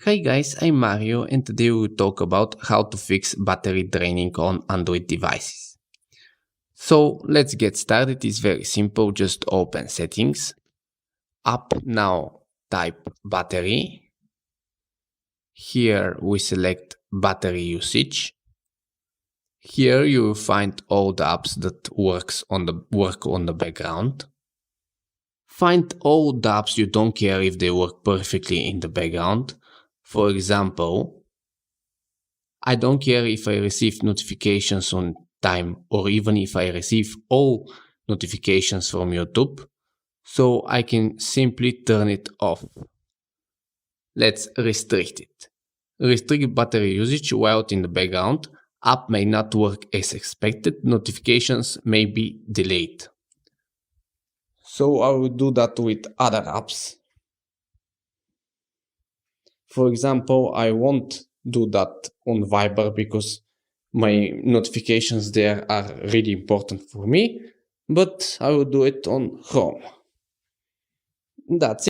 Hi guys, I'm Mario and today we'll talk about how to fix battery draining on Android devices. So let's get started. It's very simple. Just open settings. Up now, type battery. Here we select battery usage. Here you will find all the apps that work on the background. Find all the apps you don't care if they work perfectly in the background. For example, I don't care if I receive notifications on time or even if I receive all notifications from YouTube, so I can simply turn it off. Let's restrict it. Restrict battery usage while in the background. App may not work as expected, notifications may be delayed. So I will do that with other apps. For example, I won't do that on Viber because my notifications there are really important for me, but I will do it on Chrome. That's it.